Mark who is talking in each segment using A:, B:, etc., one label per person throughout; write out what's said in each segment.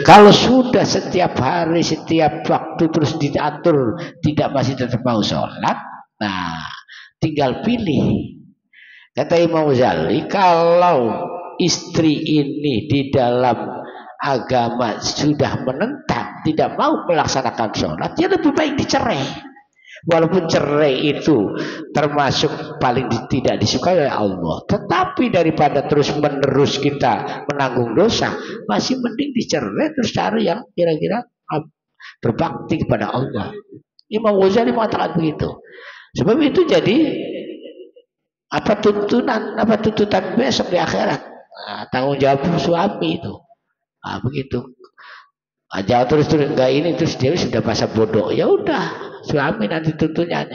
A: Kalau sudah setiap hari, setiap waktu terus diatur, tidak masih tetap mau sholat, nah tinggal pilih. Kata Imam Ghazali, kalau istri ini di dalam agama sudah menentang, tidak mau melaksanakan sholat, dia lebih baik dicerai. Walaupun cerai itu termasuk paling tidak disukai oleh Allah, tetapi daripada terus menerus kita menanggung dosa, masih mending dicerai terus cari yang kira-kira berbakti kepada Allah. Imam Ghazali mengatakan begitu. Sebab itu jadi apa tuntutan besok di akhirat. Nah, tanggung jawab suami itu. Nah, begitu. Aja terus enggak ini terus dia sudah masa bodoh. Ya udah, suami nanti tuntutnya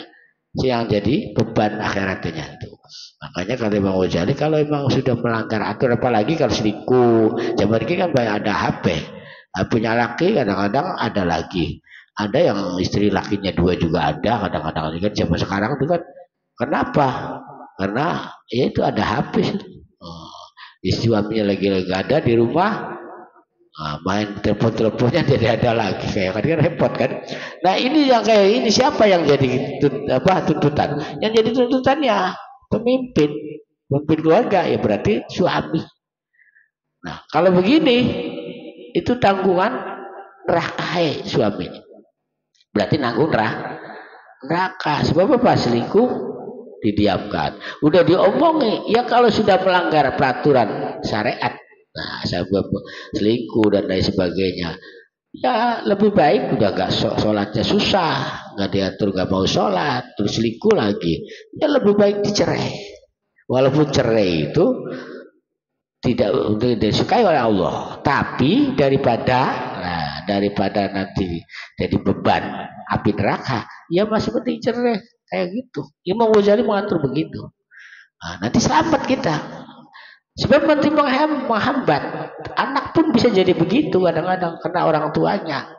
A: yang jadi beban akhiratnya itu. Makanya kalau Imam Ghazali kalau memang sudah melanggar aturan, apalagi kalau selingkuh. Zaman ini kan banyak ada HP. Punya laki kadang-kadang ada lagi. Ada yang istri lakinya dua juga ada, kadang-kadang kan zaman sekarang itu kan kenapa? Karena ya itu ada HP. Suaminya lagi ada di rumah, main telepon-teleponnya jadi ada lagi, kayak kan repot kan. Nah ini yang kayak ini siapa yang jadi tuntutan? Yang jadi tuntutannya pemimpin keluarga, ya berarti suami. Nah kalau begini itu tanggungan neraka suaminya, berarti nanggung neraka. Sebab apa? Selingkuh didiamkan, udah diomongin ya. Kalau sudah melanggar peraturan syariat, nah sebab selingkuh dan lain sebagainya, ya lebih baik udah gak sholatnya susah, nggak diatur, nggak mau sholat, terus selingkuh lagi, ya lebih baik dicerai. Walaupun cerai itu tidak disukai oleh Allah, tapi daripada nanti jadi beban api neraka, ya masih penting cerai. Kayak gitu. Imam Ghazali mengatur begitu. Nah, nanti selamat kita. Sebab nanti menghambat. Anak pun bisa jadi begitu kadang-kadang karena orang tuanya.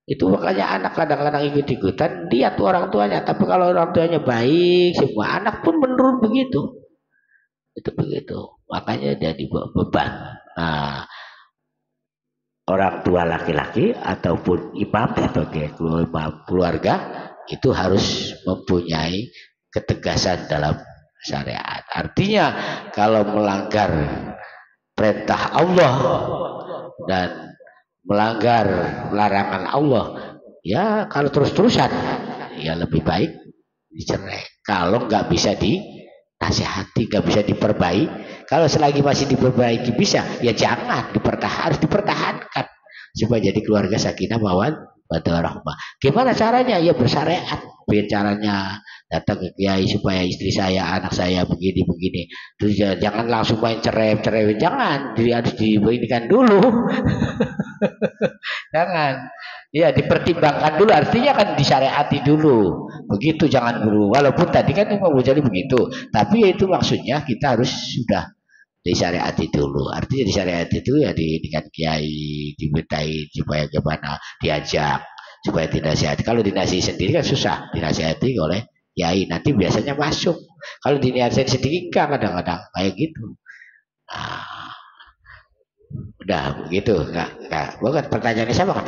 A: Itu makanya anak kadang-kadang ikut-ikutan lihat orang tuanya. Tapi kalau orang tuanya baik, semua anak pun menurun begitu. Itu begitu. Makanya jadi beban. Nah, orang tua laki-laki ataupun imam sebagai keluarga itu harus mempunyai ketegasan dalam syariat. Artinya kalau melanggar perintah Allah dan melanggar larangan Allah, ya kalau terus-terusan ya lebih baik dicerai. Kalau nggak bisa dinasihati, nggak bisa diperbaiki, kalau selagi masih diperbaiki bisa, ya jangan harus dipertahankan supaya jadi keluarga sakinah mawaddah warahmah. Gimana caranya? Ya bersyariat. Caranya datang ke kiai supaya istri saya, anak saya begini. Terus jangan langsung main cerai, jangan. Harus diberikan dulu. Jangan. Ya dipertimbangkan dulu. Artinya kan disyariati dulu. Begitu, jangan buru. Walaupun tadi kan Imam Ghazali begitu, tapi itu maksudnya kita harus sudah disyariati dulu. Artinya disyariati itu ya dengan kiai, dimintai supaya gimana, diajak supaya dinasihati. Kalau dinasihati sendiri kan susah, dinasihati oleh kiai nanti biasanya masuk. Kalau dinasihati sendiri enggak, kadang-kadang kayak gitu. Nah, udah begitu. Enggak. Bukan pertanyaannya siapa kan?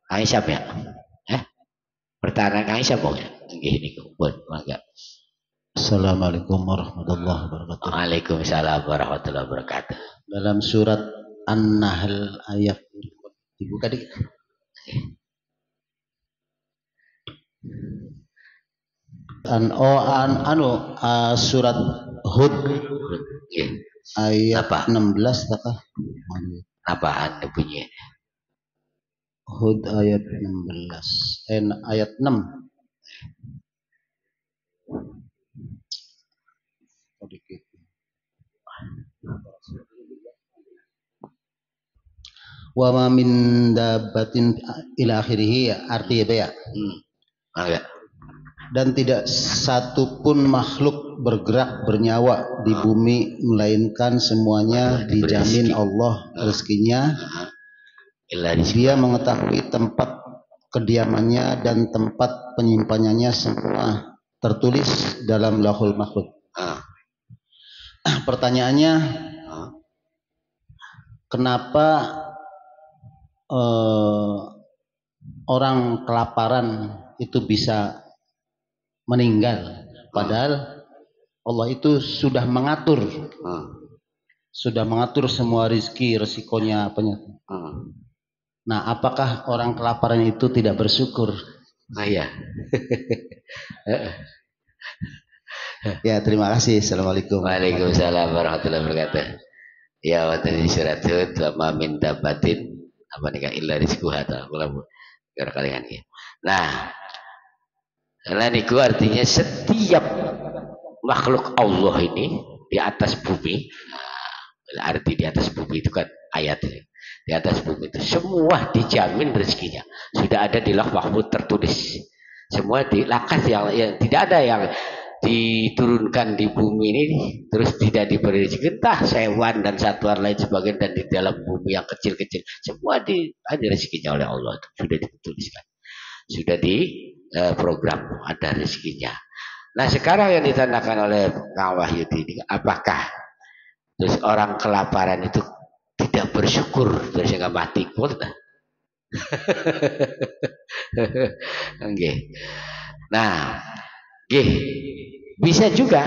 A: Kang Isyam ya? Pertanyaan Kang Isyam pokoknya. Gini, enggak.
B: Assalamualaikum warahmatullahi wabarakatuh.
A: Waalaikumsalam warahmatullahi wabarakatuh.
B: Dalam surat An-Nahl ayat dibuka dikit. Surat Hud ayat apa? 16 apa?
A: Apaan bunyi?
B: Hud ayat 16. Ayat 6. Wa ma min dabbatin ila akhirih, artinya apa ya? Dan tidak satu pun makhluk bergerak bernyawa di bumi melainkan semuanya dijamin Allah rezekinya. Dia mengetahui tempat kediamannya dan tempat penyimpanannya semua tertulis dalam Lauhul Mahfuz. Pertanyaannya, kenapa orang kelaparan itu bisa meninggal, padahal Allah itu sudah mengatur, semua rizki, resikonya apanya. Nah, apakah orang kelaparan itu tidak bersyukur?
A: Iya.
B: Ya, terima kasih. Assalamualaikum.
A: Waalaikumsalam warahmatullahi wabarakatuh. Ya wa tadi surat Hud wa ma min dabbatin apa nih illa rizquha ta'ala kalian ya. Nah, karena niku artinya setiap makhluk Allah ini di atas bumi. Nah, arti di atas bumi itu kan ayat ini. Di atas bumi itu semua dijamin rezekinya. Sudah ada di Lauh Mahfuz tertulis. Semua di lakas yang tidak ada yang diturunkan di bumi ini terus tidak diberi rezeki, entah hewan dan satwa lain sebagainya, dan di dalam bumi yang kecil-kecil semua ada rezekinya oleh Allah. Sudah dituliskan, sudah di program ada rezekinya. Nah, sekarang yang ditandakan oleh Kang Wahyudi ini, apakah terus orang kelaparan itu tidak bersyukur terus nggak mati pun? Nah, bisa juga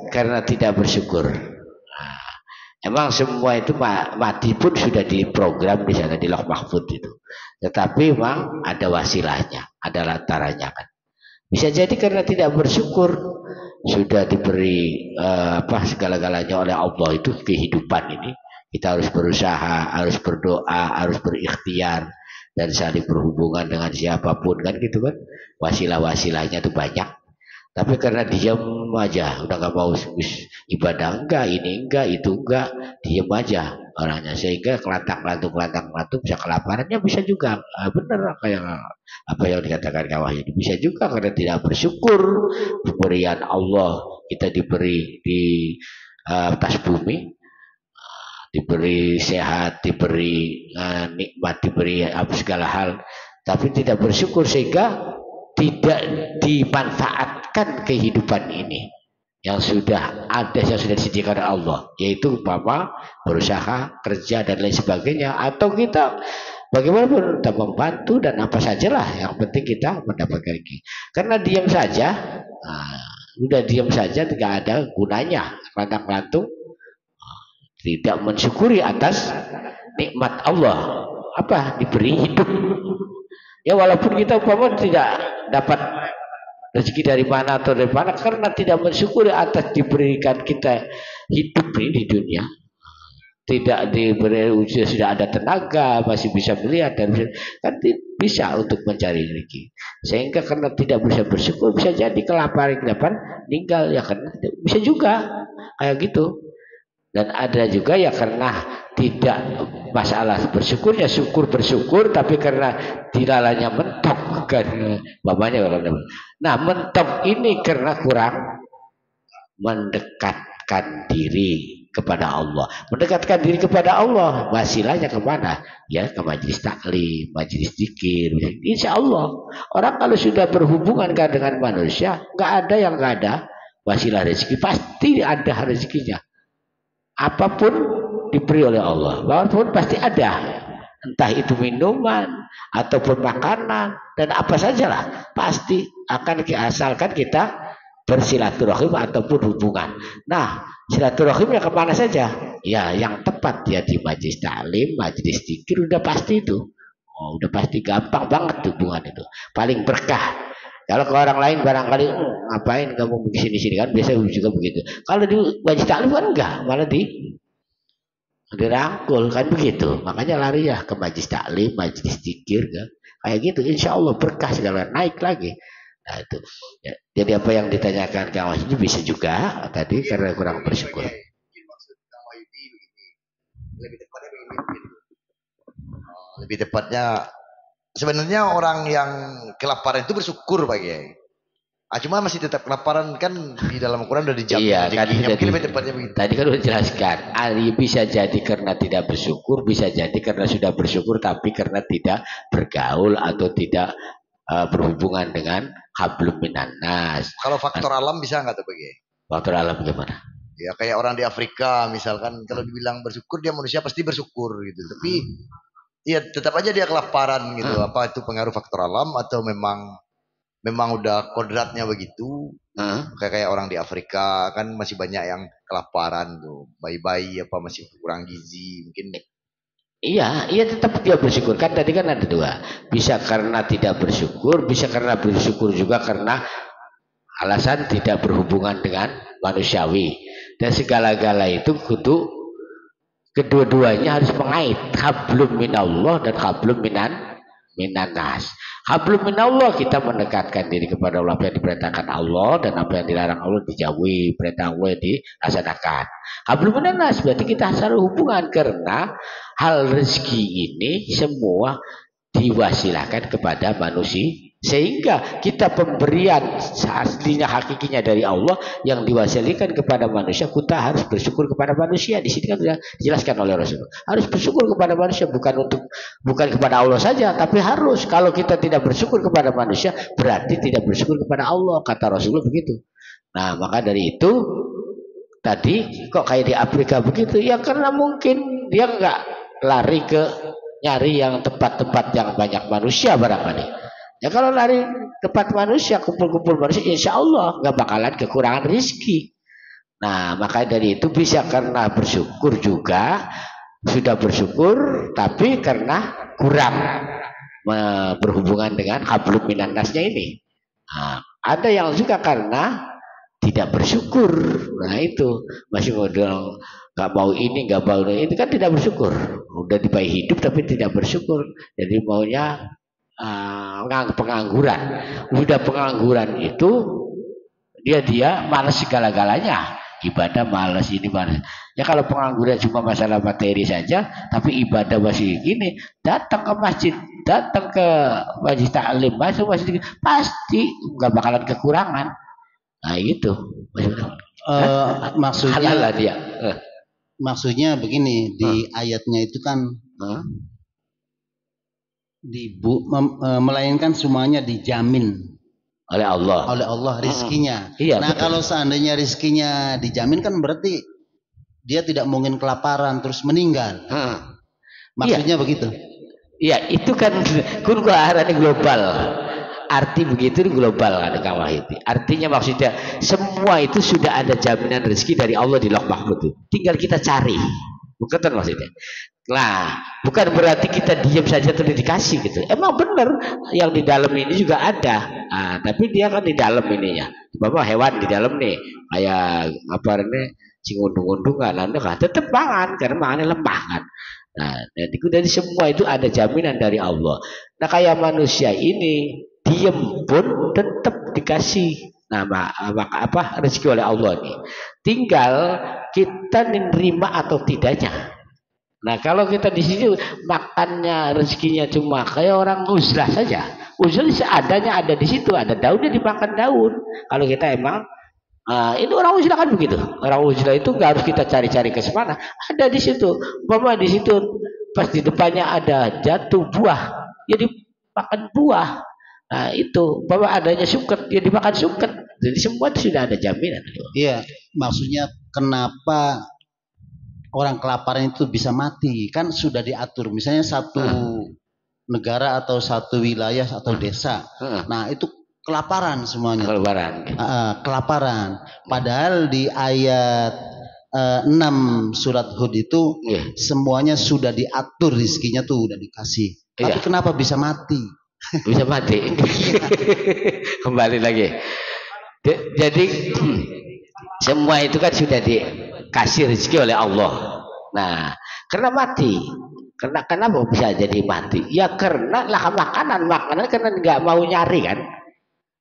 A: karena tidak bersyukur. Nah, emang semua itu mati pun sudah diprogram di sana di Lauh Mahfuz itu. Tetapi memang ada wasilahnya, ada lantarannya kan. Bisa jadi karena tidak bersyukur sudah diberi segala-galanya oleh Allah itu kehidupan ini. Kita harus berusaha, harus berdoa, harus berikhtiar dan saling berhubungan dengan siapapun kan gitu kan. Wasilah-wasilahnya itu banyak. Tapi karena diam aja, udah gak mau ibadah, enggak, ini enggak, itu enggak, diam aja orangnya, sehingga kelantung bisa kelaparannya, bisa juga bener kayak apa yang dikatakan Kang Wahyudi, bisa juga karena tidak bersyukur pemberian Allah. Kita diberi di atas bumi, diberi sehat, diberi nikmat, diberi segala hal, tapi tidak bersyukur sehingga tidak dimanfaatkan kehidupan ini yang sudah ada, yang sudah disediakan oleh Allah, yaitu umpama berusaha, kerja dan lain sebagainya, atau kita bagaimana kita membantu dan apa sajalah, yang penting kita mendapatkan ini. Karena diam saja, udah diam saja tidak ada gunanya, lantung tidak mensyukuri atas nikmat Allah, apa diberi hidup. Ya walaupun kita umpama tidak dapat rezeki dari mana atau dari mana, karena tidak mensyukuri atas diberikan kita hidup ini di dunia, tidak diberi, sudah ada tenaga, masih bisa melihat dan kan bisa untuk mencari rezeki, sehingga karena tidak bisa bersyukur bisa jadi kelaparan depan meninggal ya, karena bisa juga kayak gitu. Dan ada juga ya karena tidak masalah bersyukurnya, bersyukur tapi karena dilalanya mentok kan bapaknya. Nah, mentok ini karena kurang mendekatkan diri kepada Allah. Mendekatkan diri kepada Allah wasilahnya kemana? Ya ke majelis taklim, majelis zikir. Insya Allah orang kalau sudah berhubungan dengan manusia, nggak ada yang nggak ada wasilah rezeki, pasti ada rezekinya. Apapun diberi oleh Allah, apapun pasti ada, entah itu minuman ataupun makanan dan apa sajalah, pasti akan asalkan kita bersilaturahim ataupun hubungan. Nah, silaturahimnya kemana saja? Ya, yang tepat ya di majelis taklim, majelis zikir, udah pasti itu. Oh, udah pasti gampang banget hubungan itu, paling berkah. Kalau ke orang lain barangkali ngapain kamu di sini kan, biasa juga begitu. Kalau di majelis taklim kan enggak, malah dirangkul kan begitu. Makanya lari ya ke majelis taklim, majelis zikir kan. Kayak gitu, insya Allah berkah segala naik lagi. Nah itu. Ya, jadi apa yang ditanyakan Kang Wahyudi bisa juga tadi karena kurang bersyukur.
C: Lebih tepatnya sebenarnya orang yang kelaparan itu bersyukur Pak Kiai. Cuma masih tetap kelaparan kan, di dalam Quran udah dijamin.
A: Iya, kan
C: mungkin lebih tepatnya begitu.
A: Tadi kan udah jelaskan. Bisa jadi karena tidak bersyukur, bisa jadi karena sudah bersyukur tapi karena tidak bergaul atau tidak berhubungan dengan hablum minan nas.
C: Kalau faktor alam bisa nggak tuh Pak Kiai?
A: Faktor alam bagaimana?
C: Ya kayak orang di Afrika misalkan, kalau dibilang bersyukur, dia manusia pasti bersyukur gitu. Tapi Iya, tetap aja dia kelaparan gitu. Apa itu pengaruh faktor alam atau memang udah kodratnya begitu? Kayak orang di Afrika kan masih banyak yang kelaparan tuh, bayi-bayi apa masih kurang gizi mungkin.
A: Iya, tetap dia bersyukur. Kan tadi kan ada dua. Bisa karena tidak bersyukur, bisa karena bersyukur juga karena alasan tidak berhubungan dengan manusiawi. Dan segala-gala itu kudu kedua-duanya harus mengait. Hablum minallah dan hablum minanas. Hablum minallah, kita mendekatkan diri kepada Allah, apa yang diperintahkan Allah dan apa yang dilarang Allah dijauhi, perintah Allah dilaksanakan. Hablum minanas berarti kita selalu hubungan, karena hal rezeki ini semua diwasilahkan kepada manusia, sehingga kita pemberian aslinya hakikinya dari Allah yang diwasilkan kepada manusia. Kita harus bersyukur kepada manusia. Di sini kan sudah dijelaskan oleh Rasul, harus bersyukur kepada manusia, bukan kepada Allah saja, tapi harus. Kalau kita tidak bersyukur kepada manusia berarti tidak bersyukur kepada Allah, kata Rasulullah begitu. Nah, maka dari itu tadi kok kayak di Afrika begitu ya, karena mungkin dia nggak lari ke nyari yang tempat-tempat yang banyak manusia barangkali. Ya kalau lari tempat manusia, kumpul-kumpul manusia, insya Allah nggak bakalan kekurangan rezeki. Nah, maka dari itu bisa karena bersyukur juga, sudah bersyukur, tapi karena kurang berhubungan dengan hablum minannasnya ini. Nah, ada yang juga karena tidak bersyukur. Nah itu masih modal nggak mau ini, nggak mau ini, kan tidak bersyukur. Udah diberi hidup tapi tidak bersyukur, jadi maunya pengangguran. Udah pengangguran itu dia malas segala-galanya, ibadah malas, ini malas. Ya kalau pengangguran cuma masalah materi saja, tapi ibadah masih gini, datang ke masjid, datang ke majlis taklim, masuk masjid, pasti nggak bakalan kekurangan. Nah itu
B: maksudnya
A: dia.
B: Maksudnya begini, di ayatnya itu kan melainkan semuanya dijamin
A: oleh Allah.
B: Oleh Allah rizkinya.
A: Iya,
B: nah
A: betul.
B: Kalau seandainya rizkinya dijamin kan berarti dia tidak mungkin kelaparan terus meninggal. Maksudnya begitu.
A: Iya, itu kan arahnya global. Arti begitu global ada itu. Artinya maksudnya semua itu sudah ada jaminan rezeki dari Allah di Lauh Mahfuz. Tinggal kita cari. Bukan maksudnya. Nah, bukan berarti kita diam saja terus dikasih gitu. Emang benar yang di dalam ini juga ada. Nah, tapi dia kan di dalam ininya. Bapak hewan di dalam nih, kayak apa ini, cingundung-undungan, kan tetap mangan karena mangannya lemah kan. Nah, dari semua itu ada jaminan dari Allah. Nah, kayak manusia ini diam pun tetap dikasih maka rezeki oleh Allah nih. Tinggal kita menerima atau tidaknya. Nah, kalau kita di sini makannya rezekinya cuma kayak orang uzlah saja. Uzlah seadanya ada di situ, ada daunnya dimakan daun. Kalau kita emang ini orang uzlah kan begitu. Orang uzlah itu nggak harus kita cari-cari ke mana. Ada di situ. Mama di situ pas di depannya ada jatuh buah, jadi makan buah. Nah itu bahwa adanya suket, dia dimakan suket. Jadi semua itu sudah ada jaminan.
B: Iya, maksudnya kenapa orang kelaparan itu bisa mati? Kan sudah diatur. Misalnya satu negara atau satu wilayah atau desa. Nah itu kelaparan semuanya. Kelaparan. Padahal di ayat 6 surat Hud itu semuanya sudah diatur, rizkinya tuh udah dikasih. Tapi kenapa bisa mati?
A: Bisa mati. Kembali lagi. Jadi semua itu kan sudah dikasih rezeki oleh Allah. Nah, karena mati. Kenapa bisa jadi mati? Ya karena lah makanan karena nggak mau nyari kan.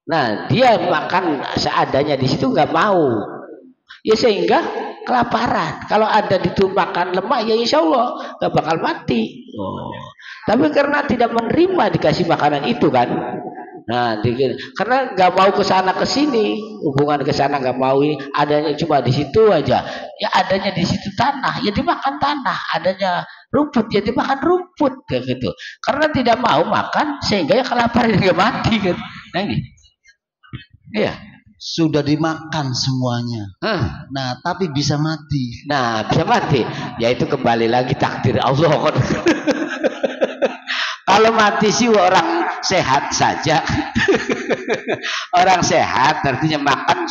A: Nah, dia makan seadanya di situ nggak mau. Ya sehingga kelaparan. Kalau ada di situ makan lemak, ya insya Allah nggak bakal mati. Tapi karena tidak menerima dikasih makanan itu kan, nah karena nggak mau ke sana ke sini, hubungan ke sana nggak mau, ini adanya cuma di situ aja. Ya adanya di situ tanah, ya dimakan tanah. Adanya rumput, ya dimakan rumput kayak gitu. Karena tidak mau makan sehingga ya kelaparan nggak mati kan. Nah ini, iya.
B: Sudah dimakan semuanya. Nah, tapi bisa mati.
A: Nah, bisa mati. Ya itu kembali lagi takdir Allah. Kalau mati sih orang sehat saja. Orang sehat artinya makan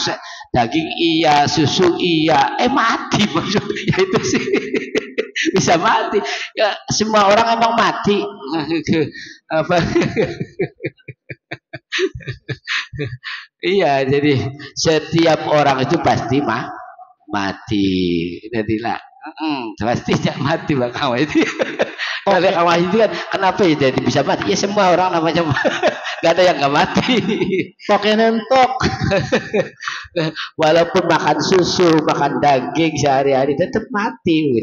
A: daging iya, susu iya, mati maksudnya itu sih. Bisa mati. Ya, semua orang emang mati. Apa? Iya, jadi setiap orang itu pasti mati. Jadilah pasti mati Bang Awai itu. Kalau Awai itu kan kenapa ya jadi bisa mati? Ya semua orang namanya gak ada yang gak mati.
B: Pokoknya nentok.
A: Walaupun makan susu, makan daging sehari-hari tetap mati.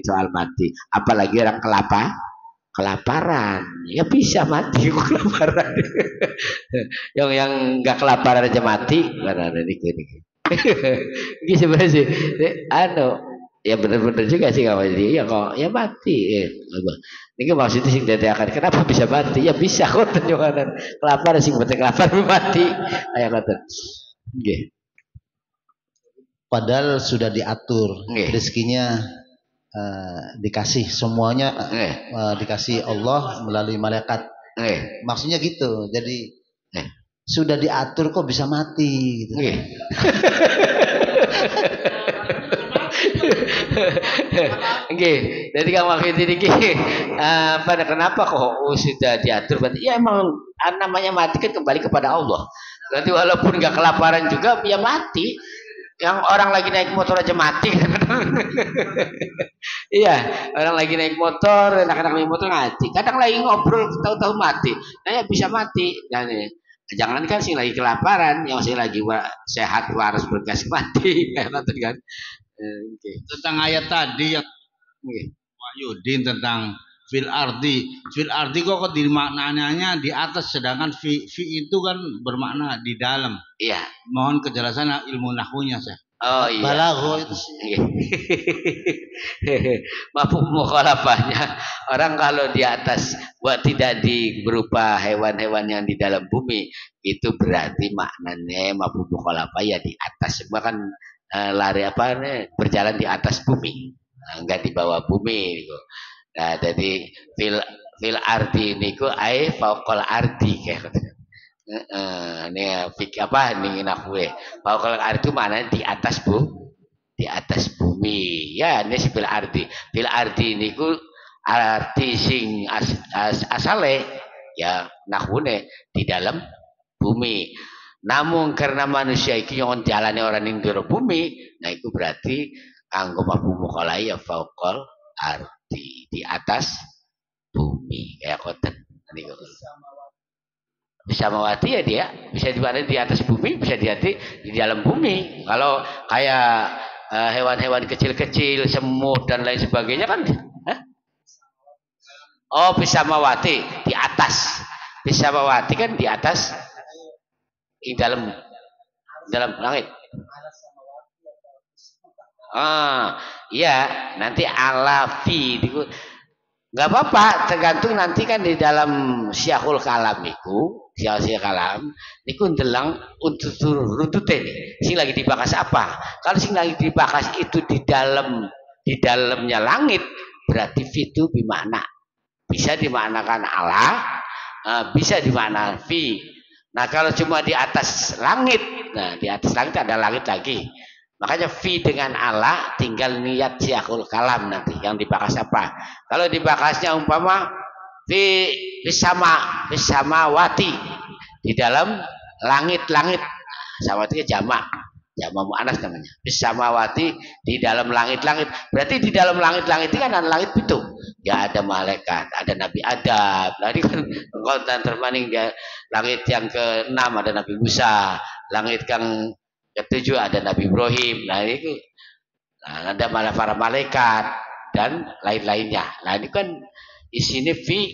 A: Soal mati. Apalagi orang kelaparan. Ya bisa mati kelaparan. yang nggak kelaparan aja mati. Mana ini. Gitu sebenarnya sih. Ya benar-benar juga sih kalau ya kok ya mati. Ini maksudnya sih dadakan. Kenapa bisa mati? Ya bisa kok tunjukan kelaparan sih betul kelaparan mati. Ayo kata. Okay.
B: Padahal sudah diatur rezekinya dikasih semuanya dikasih Allah melalui malaikat. Maksudnya gitu. Jadi sudah diatur kok bisa mati gitu.
A: Jadi kamu ini pada kenapa kok sudah diatur? Ya emang namanya mati kan kembali kepada Allah. Berarti walaupun nggak kelaparan juga ya mati. Yang orang lagi naik motor aja mati. Iya, orang lagi naik motor, anak-anak naik motor mati. Kadang lagi ngobrol tahu-tahu mati. Nah ya bisa mati. Jangan kan sih lagi kelaparan, yang saya lagi sehat waras bergas mati. Kan?
D: Tentang ayat tadi yang Pak Yudin tentang fil ardi kok dimaknanya di atas, sedangkan fi itu kan bermakna di dalam.
A: Iya.
D: Mohon kejelasan ilmu nahwunya saya.
A: Oh iya.
B: Balaghah itu.
A: Mafhum mukhalafahnya orang kalau di atas buat tidak berupa hewan-hewan yang di dalam bumi itu berarti maknanya mafhum mukhalafah ya di atas. Semua kan lari berjalan di atas bumi, enggak di bawah bumi gitu. Nah, jadi fil ardi niku ai fauqal ardi kayak gitu. Ini ini nahwe. Fauqal ardi mana di atas bumi. Ya, ini fil ardi. Fil ardi niku arti sing asale ya nahwune di dalam bumi. Namun karena manusia itu yang jalani orang yang di bumi, nah itu berarti anggo mafhum mukhalafah ya fauqal ardi, di atas bumi kayak koten. Bisa mawati ya dia bisa dibuat di atas bumi, bisa di dalam bumi. Kalau kayak hewan-hewan kecil-kecil, semut dan lain sebagainya kan, oh bisa mawati di atas, bisa mawati kan di atas. Di dalam langit. Iya, nanti alafi nggak apa-apa, tergantung nanti kan di dalam Syiahul Kalam niku, Syiahul Kalam niku ndelang untuk runtute sing lagi dibahas apa. Kalau sing lagi dibahas itu di dalamnya langit, berarti fitu bimakna bisa dimaknakan Allah, bisa dimaknakan fi. Nah kalau cuma di atas langit, nah di atas langit ada langit lagi. Makanya fi dengan Allah tinggal niat Syiahul Kalam nanti yang dibahas apa. Kalau dibahasnya umpama fi sama wati di dalam langit-langit. Samawati jamak muannas namanya. Samawati di dalam langit-langit. Berarti di dalam langit-langit itu kan ada langit itu. Ya ada malaikat, ada Nabi Adam. Tadi kan konten termaning dia langit yang ke-6 ada Nabi Musa, langit yang ke-7 ada Nabi Ibrahim. Nah itu ada malah para malaikat dan lain-lainnya. Nah ini kan di sini fi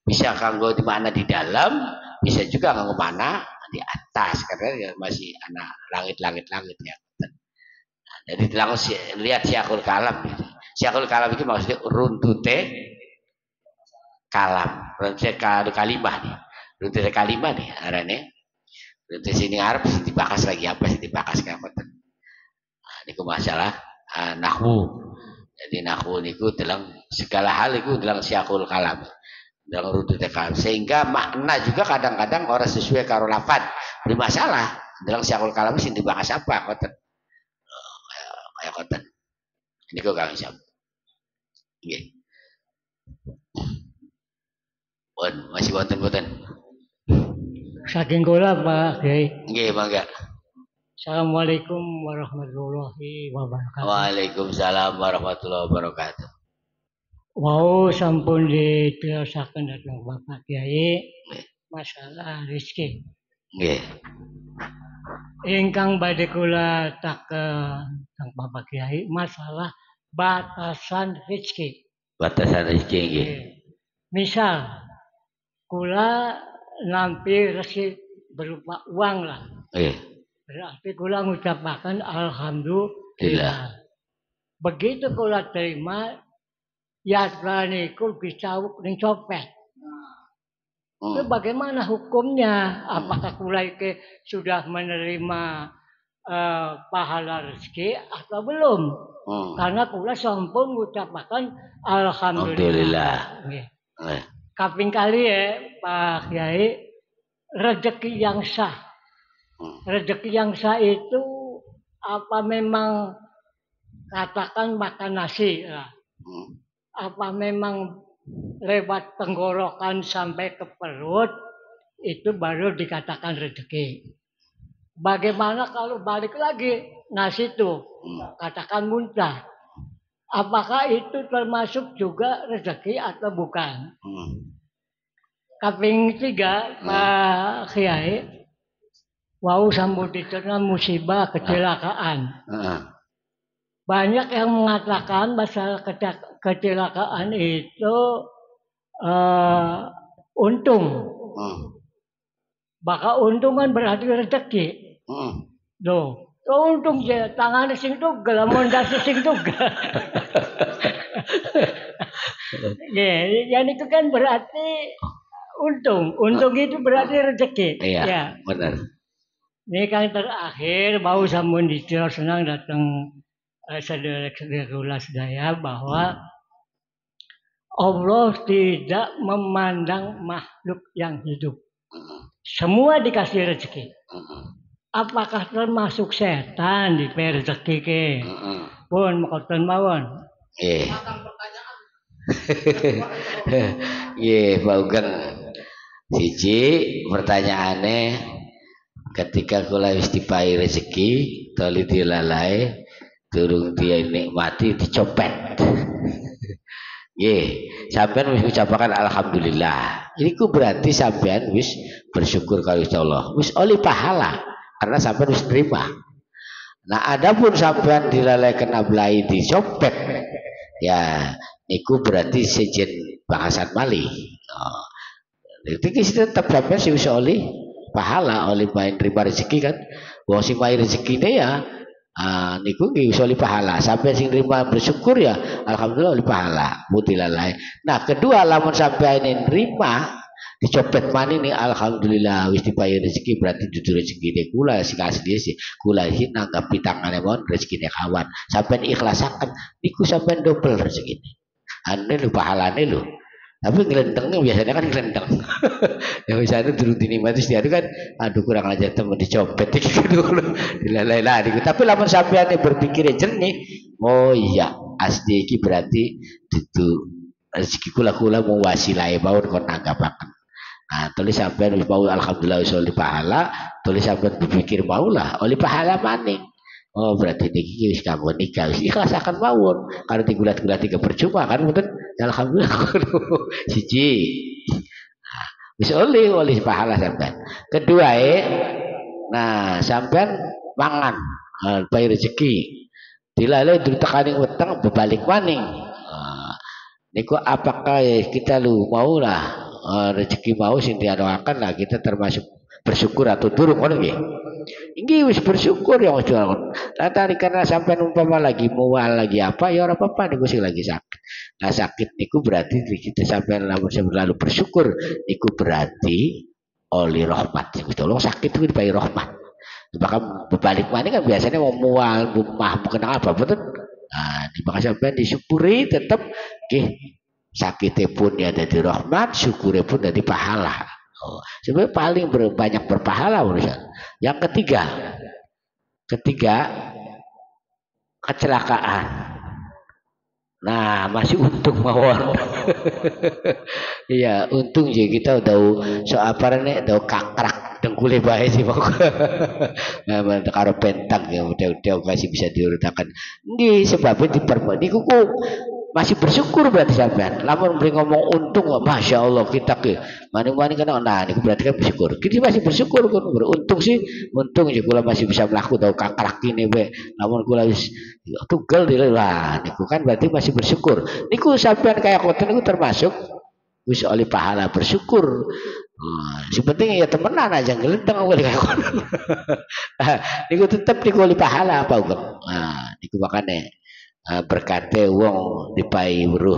A: bisa kanggo di mana di dalam, bisa juga kanggo mana di atas karena masih anak langit ya. Nah, jadi langsung lihat Syiahul Kalam. Syiahul Kalam itu maksudnya runtute kalam, runtute kalimah nih, runtute kalimah nih arane. Runtute sini Arab sih dibahas lagi apa sih dibahas kapan? Nah, ini masalah nahwu. Jadi nahwu niku dalam segala hal itu dalam Syiahul Kalam. dalam rute tekan sehingga makna juga kadang-kadang orang sesuai karo lafad bermasalah dalam siakul kalam sing dibahas apa koten kayak koten ini kok kang Isyam nggih masih wonten
E: saking kula Pak Kiai
A: nggih mangga.
E: Assalamualaikum warahmatullahi wabarakatuh.
A: Waalaikumsalam warahmatullahi wabarakatuh.
E: Wau sampun diterasaken dhateng Bapak Kiai masalah rezeki.
A: Nggih.
E: Ingkang badhe kula taken teng Bapak Kiai masalah batasan rezeki.
A: Batasan rezeki nggih.
E: Misal kula nampi rezeki berupa uang lah.
A: Nggih.
E: Berarti kula ngucapaken alhamdulillah. Begitu kula terima yatra niku dicawuk ning copet. Itu bagaimana hukumnya? Apakah kula iki sudah menerima pahala rezeki atau belum? Karena kula sampun ngucapaken alhamdulillah. Nggih. Kaping kali ya Pak Kiai rezeki yang sah. Rezeki yang sah itu apa memang katakan makan nasi lah. Apa memang lewat tenggorokan sampai ke perut itu baru dikatakan rezeki. Bagaimana kalau balik lagi nasi itu katakan muntah. Apakah itu termasuk juga rezeki atau bukan? Kaping 3 Pak Kiai wau sambut diterima musibah kecelakaan. Banyak yang mengatakan masalah kecelakaan itu untung. Bakal untung kan berarti rezeki. Loh, untung ya tangan sing tugel, mondasi sing tugel. Ya itu kan berarti untung. Untung itu berarti rezeki.
A: Iya, benar.
E: Ini kan terakhir mau sampun dicor senang datang saudara-saudara sedaya bahwa Allah tidak memandang makhluk yang hidup. Semua dikasih rezeki. Apakah termasuk setan di rezeki ke? Pun makoten mawon.
A: Nggih. Nggih, Pak Ugeng. Siji pertanyaane ketika kula wis dipahi rezeki tali dilalai durung dia nikmati dicopet. Nggih, sampean wis ucapaken alhamdulillah. Iku berarti sampean wis bersyukur kali Allah. Wis oleh pahala karena sampean wis terima. Nah, adapun sampean dilalai kena blai dicopet, ya niku berarti sejen bahasan malih. Itu tetap sampean sih wis oleh pahala oleh main terima rezeki kan. Wong sing main rezekine ya niku nggih iso li pahala. Sampai sing nerima bersyukur ya alhamdulillah li pahala. Mutilalai. Nah, kedua lamun sampai ini nerima dicopet mani nih alhamdulillah wis dipahi rezeki berarti dudu rezekine kula sing asli sih. Kula iki nanggapi tangane mawon rezekine kawan. Sampai ikhlasaken niku sampai double rezekine. Ane lu pahalane lho. Tapi ngelentengnya biasanya kan ngelenteng. Ya misalnya dulu dinikmati setiap kan, aduh kurang ajar temen dicopet gitu dulu, dilalai. Tapi lamun sampean berpikir jernih, oh iya asli iki berarti itu rezeki kula mau wasilai baun kon nanggapaken. Nah, tulis sampean mau alhamdulillah wis oleh pahala, tulis sampean berpikir maulah oleh pahala maning. Oh berarti niki wis kamu nikah wis ikhlasaken mawon karena digulat-gulat tiga percuma kan mboten alhamdulillah siji wis oleh pahala sampean. Kedua nah sampean mangan bayar rezeki dilalai ditekaning weteng bebalik maning. Niku apakah kita lu maulah rezeki mau sing diadakan lah kita termasuk bersyukur atau durung ngono nggih. Ini wis bersyukur ya Mas Jual. Tadi karena sampai umpama lagi mual lagi apa ya ora apa-apa niku sing lagi sakit. Nah sakit niku berarti kita sampai lalu bersyukur niku berarti oleh rahmat. Tolong sakit itu dipahi rahmat. Bahkan berbalik mana kan biasanya mau mual, mau kenal apa betul. Nah, maka sampai disyukuri tetap nggih sakitnya pun ya jadi rahmat, syukurnya pun jadi pahala. Sebenarnya paling banyak berpahala urusan. Yang ketiga kecelakaan. Nah, masih untung mawon. Iya, untung je kita tahu so apa nih, tahu kakrak dengkule bae sih pokok. Nah, karo pentang ya udah masih bisa diurutakan. Nggih, sebabnya niku masih bersyukur berarti sampean. Lamun beli ngomong untung, masya Allah kita ke maning-maning kan, nah niku berarti kan bersyukur. Kita masih bersyukur kan, beruntung sih, untung sih kula masih bisa melaku tahu kakrak ini be. Lamun kula wis tugel lah, niku kan berarti masih bersyukur. Niku sampean kayak koten niku termasuk wis oleh pahala bersyukur. Sepenting ya temenan aja ngelenteng oleh kayak koten. Niku tetap niku oleh pahala apa uga. Nah, niku makanya berkate wong dipai weruh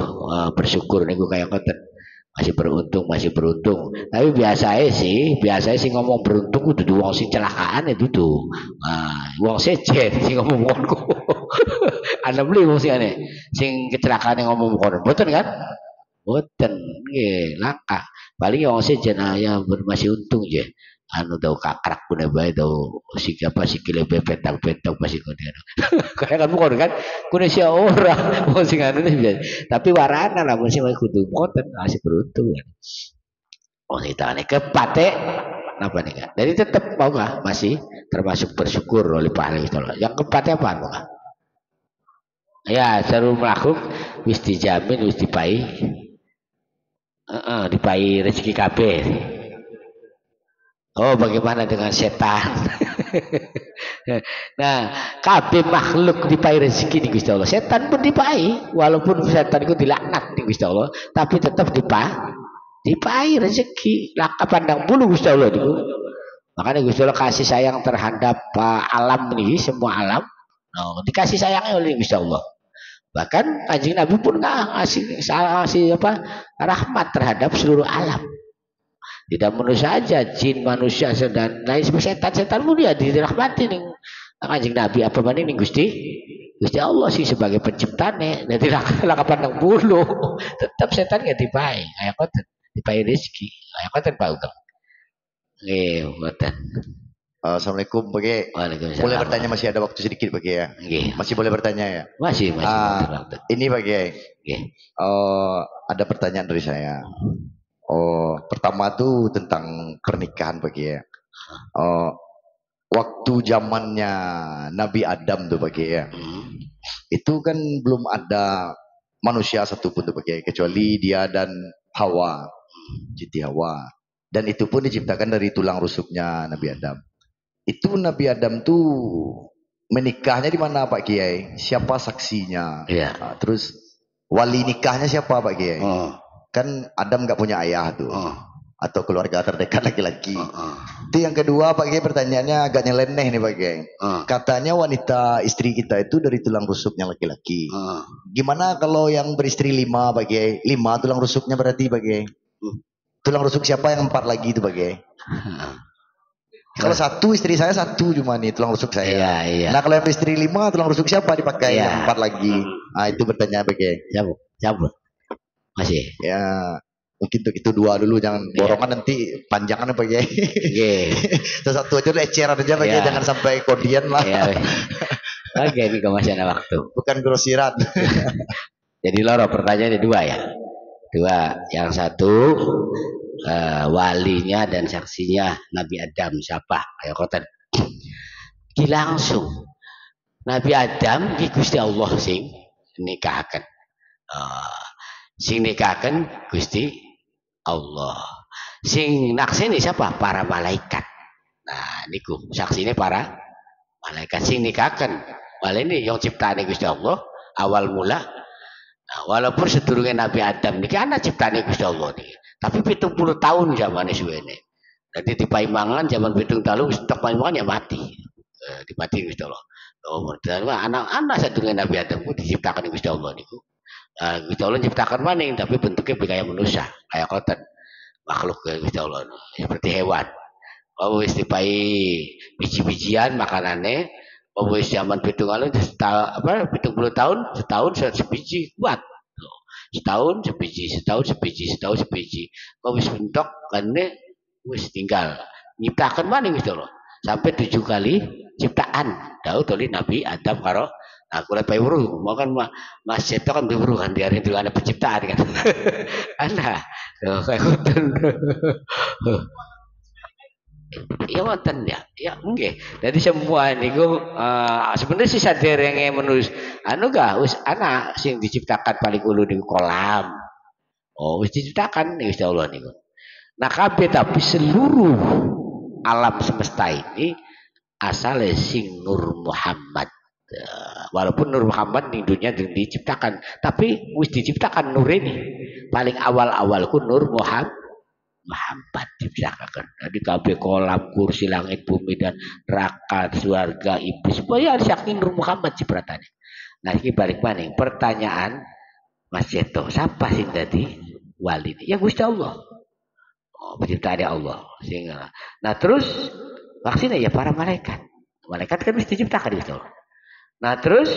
A: bersyukur niku kayak koten masih beruntung tapi biasanya sih ngomong beruntung kudu wong sing celakaan itu tuh wong sejen sing ngomong ngono ana beli wong sing kecelakaan ngomong ngono mboten kan mboten nggih langka paling wong sejen ya masih untung je anu tahu kakrak punya bayi tahu sikile petang masih kono kayak kan bukan kan kudu sia orang mau sing anu bisa tapi warana lah mesti kudu konten masih beruntung kan oh kita nih kepate apa nih kan jadi tetap mau nggak masih termasuk bersyukur oleh pahala itu yang keempatnya apa enggak ya seru melakukan wis dijamin wis dipai rezeki kabeh. Oh, bagaimana dengan setan? Nah, kabeh makhluk dipai rezeki nih Gusti Allah. Setan pun dipai, walaupun setan itu dilaknat nih Gusti Allah, tapi tetap dipai rezeki. Laka pandang bulu Gusti Allah niku. Makanya Gusti Allah kasih sayang terhadap alam nih, semua alam. No, dikasih sayangnya oleh Gusti Allah. Bahkan Kanjeng Nabi pun ngasih rahmat terhadap seluruh alam. Tidak manusia saja, jin, manusia dan lain sebagainya. Setan pun dia dirahmati nih Kanjeng Nabi apa mana nih Gusti Allah sih sebagai penciptanya. Dan tidak pandang bulu. Tetap setan nggak dipai. Kayak koten dipai rezeki. Kayak koten Pak Ugeng. Koten.
C: Assalamualaikum Bagi. Boleh bertanya masih ada waktu sedikit Bagi ya. Masih boleh bertanya ya.
A: Masih.
C: Ini Bagi. Ada pertanyaan dari saya. Pertama tuh tentang pernikahan Bagi ya. Waktu zamannya Nabi Adam tuh Bagi ya. Itu kan belum ada manusia satupun tuh Bagi kecuali dia dan Hawa. Siti Hawa. Dan itu pun diciptakan dari tulang rusuknya Nabi Adam. Itu Nabi Adam tuh menikahnya di mana Pak Kiai? Siapa saksinya? Terus wali nikahnya siapa Pak Kiai? Kan Adam nggak punya ayah tuh atau keluarga terdekat laki-laki. Itu yang kedua Pak Kiai, pertanyaannya agak nyeleneh nih Pak Kiai. Katanya wanita istri kita itu dari tulang rusuknya laki-laki. Gimana kalau yang beristri 5 Pak Kiai? 5 tulang rusuknya berarti Pak Kiai. Tulang rusuk siapa yang 4 lagi itu Pak Kiai? Kalau 1 istri saya 1 cuma nih tulang rusuk saya.
A: Iya.
C: Nah kalau yang beristri 5 tulang rusuk siapa dipakai yang 4 lagi? Nah itu bertanya Pak Kiai.
A: Siapa? Masih.
C: Ya, mungkin untuk itu 2 dulu, jangan borongan nanti panjangan apa ya. Satu aja eceran aja Pak, jangan sampai kodian lah.
A: Oke, ini masih ada waktu.
C: Bukan grosiran.
A: Jadi loro pertanyaannya 2 ya. 2, yang satu walinya dan saksinya Nabi Adam siapa? Ayo koten. Langsung Nabi Adam di Gusti Allah sing nikahkan. Sing nikahkan Gusti Allah. Sing naksini siapa? Para malaikat. Nah, niku saksine para malaikat sing nikahkan. Malah ini yang ciptane Gusti Allah awal mula. Nah, walaupun sedurunge Nabi Adam niki ana ciptane Gusti Allah niki. Tapi 70 tahun zamane suwene. Jadi dipaimangan zaman 70 tahun wis tok paimangan ya mati. Dipati Gusti Allah. Anak-anak sedurunge Nabi Adam ku diciptakan Gusti Allah niku. Gusti Allah ciptakan maning tapi bentuknya kayak manusia, kayak koten makhluk Gusti Allah seperti hewan. Wis dipai biji-bijian makanannya, wis zaman pitungan 70 tahun setahun 100 biji kuat. Setahun sebiji. Kok wis mentok kene wis tinggal. Nyiptakan mana wis Allah. Sampai 7 kali ciptaan. Tahu tadi Nabi Adam karo aku lepai buru. Makan Mas Seto kan buru kan dia itu ada penciptaan kan. Ana. Kayak ngoten. Ya wonten ya. Ya nggih. Jadi semua niku sebenarnya sih saderenge menulis anu gak wis ana sing diciptakan paling ulu di kolam. Oh, wis diciptakan wis Allah niku. Nah, kabeh tapi seluruh alam semesta ini asal sing Nur Muhammad. Walaupun Nur Muhammad di dunia diciptakan, tapi wis diciptakan nur ini. Paling awal-awalku Nur Muhammad diciptakan. Jadi kabeh kolam, kursi, langit, bumi dan neraka, surga, iblis. Supaya saking Nur Muhammad cipratane. Nah, ini balik maning pertanyaan Mas Seto, siapa sih tadi wali ini? Ya Gusti Allah. Oh, penciptaan Allah. Sehingga. Nah, terus vaksinnya ya para malaikat. Malaikat kan mesti diciptakan itu. Nah, terus